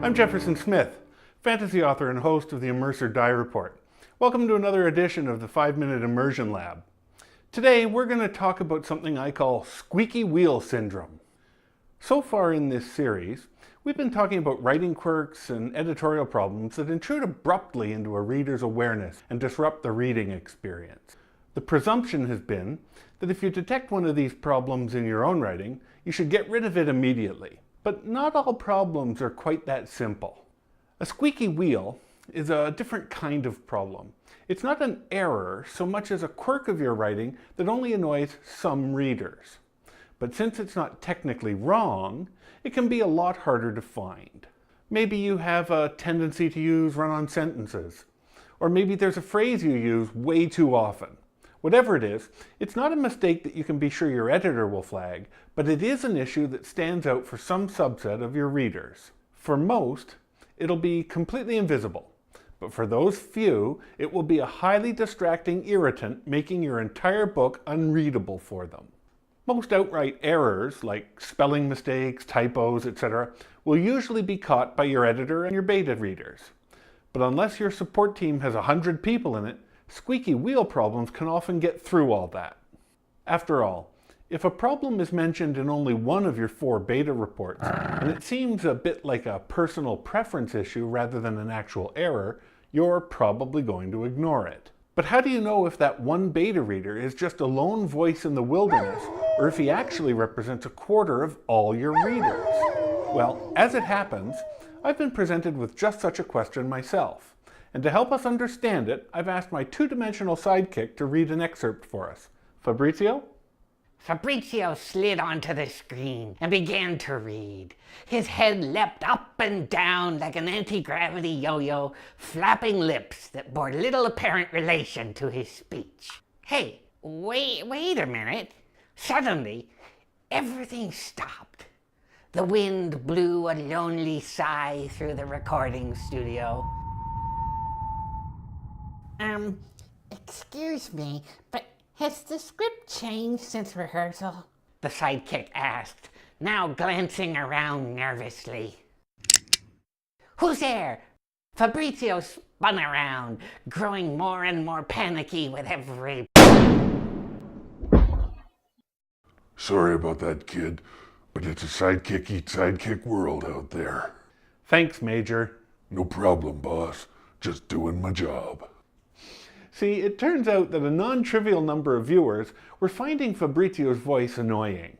I'm Jefferson Smith, fantasy author and host of the ImmerseOrDie Report. Welcome to another edition of the 5-Minute Immersion Lab. Today we're going to talk about something I call squeaky wheel syndrome. So far in this series, we've been talking about writing quirks and editorial problems that intrude abruptly into a reader's awareness and disrupt the reading experience. The presumption has been that if you detect one of these problems in your own writing, you should get rid of it immediately. But not all problems are quite that simple. A squeaky wheel is a different kind of problem. It's not an error so much as a quirk of your writing that only annoys some readers. But since it's not technically wrong, it can be a lot harder to find. Maybe you have a tendency to use run-on sentences, or maybe there's a phrase you use way too often. Whatever it is, it's not a mistake that you can be sure your editor will flag, but it is an issue that stands out for some subset of your readers. For most, it'll be completely invisible, but for those few, it will be a highly distracting irritant, making your entire book unreadable for them. Most outright errors, like spelling mistakes, typos, etc., will usually be caught by your editor and your beta readers. But unless your support team has 100 people in it, squeaky wheel problems can often get through all that. After all, if a problem is mentioned in only one of your 4 beta reports, and it seems a bit like a personal preference issue rather than an actual error, you're probably going to ignore it. But how do you know if that one beta reader is just a lone voice in the wilderness, or if he actually represents a quarter of all your readers? Well, as it happens, I've been presented with just such a question myself. And to help us understand it, I've asked my 2-dimensional sidekick to read an excerpt for us. Fabrizzio? Fabrizzio slid onto the screen and began to read. His head leapt up and down like an anti-gravity yo-yo, flapping lips that bore little apparent relation to his speech. Hey, wait a minute. Suddenly, everything stopped. The wind blew a lonely sigh through the recording studio. Excuse me, but has the script changed since rehearsal? The sidekick asked, now glancing around nervously. Who's there? Fabrizzio spun around, growing more and more panicky with every... Sorry about that, kid, but it's a sidekick-eat-sidekick world out there. Thanks, Major. No problem, boss. Just doing my job. See, it turns out that a non-trivial number of viewers were finding Fabrizzio's voice annoying.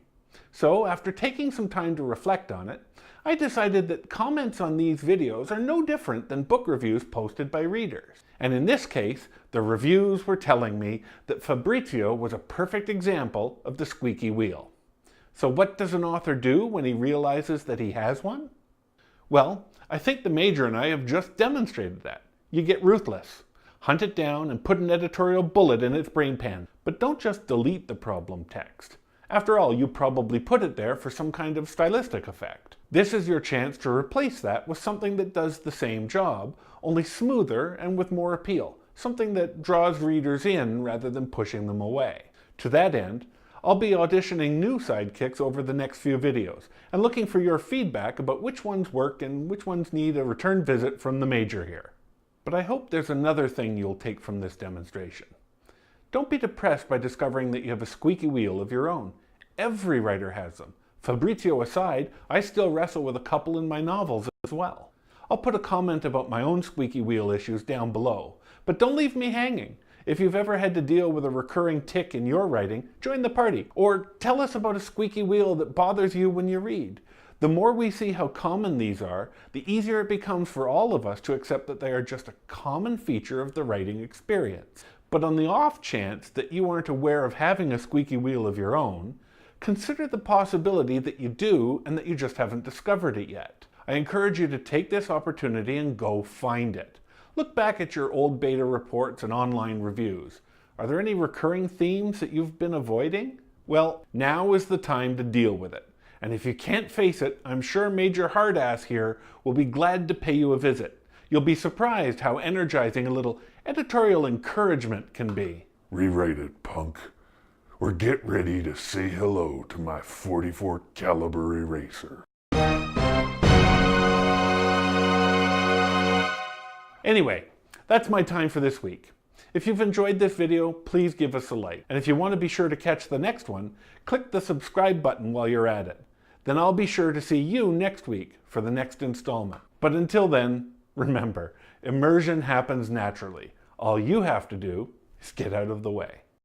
So, after taking some time to reflect on it, I decided that comments on these videos are no different than book reviews posted by readers. And in this case, the reviews were telling me that Fabrizzio was a perfect example of the squeaky wheel. So what does an author do when he realizes that he has one? Well, I think the Major and I have just demonstrated that. You get ruthless. Hunt it down and put an editorial bullet in its brain pan. But don't just delete the problem text. After all, you probably put it there for some kind of stylistic effect. This is your chance to replace that with something that does the same job, only smoother and with more appeal. Something that draws readers in rather than pushing them away. To that end, I'll be auditioning new sidekicks over the next few videos and looking for your feedback about which ones work and which ones need a return visit from the Major here. But I hope there's another thing you'll take from this demonstration. Don't be depressed by discovering that you have a squeaky wheel of your own. Every writer has them. Fabrizzio aside, I still wrestle with a couple in my novels as well. I'll put a comment about my own squeaky wheel issues down below, but don't leave me hanging. If you've ever had to deal with a recurring tic in your writing, join the party, or tell us about a squeaky wheel that bothers you when you read. The more we see how common these are, the easier it becomes for all of us to accept that they are just a common feature of the writing experience. But on the off chance that you aren't aware of having a squeaky wheel of your own, consider the possibility that you do and that you just haven't discovered it yet. I encourage you to take this opportunity and go find it. Look back at your old beta reports and online reviews. Are there any recurring themes that you've been avoiding? Well, now is the time to deal with it. And if you can't face it, I'm sure Major Hardass here will be glad to pay you a visit. You'll be surprised how energizing a little editorial encouragement can be. Rewrite it, punk. Or get ready to say hello to my .44 caliber eraser. Anyway, that's my time for this week. If you've enjoyed this video, please give us a like. And if you want to be sure to catch the next one, click the subscribe button while you're at it. Then I'll be sure to see you next week for the next installment. But until then, remember, immersion happens naturally. All you have to do is get out of the way.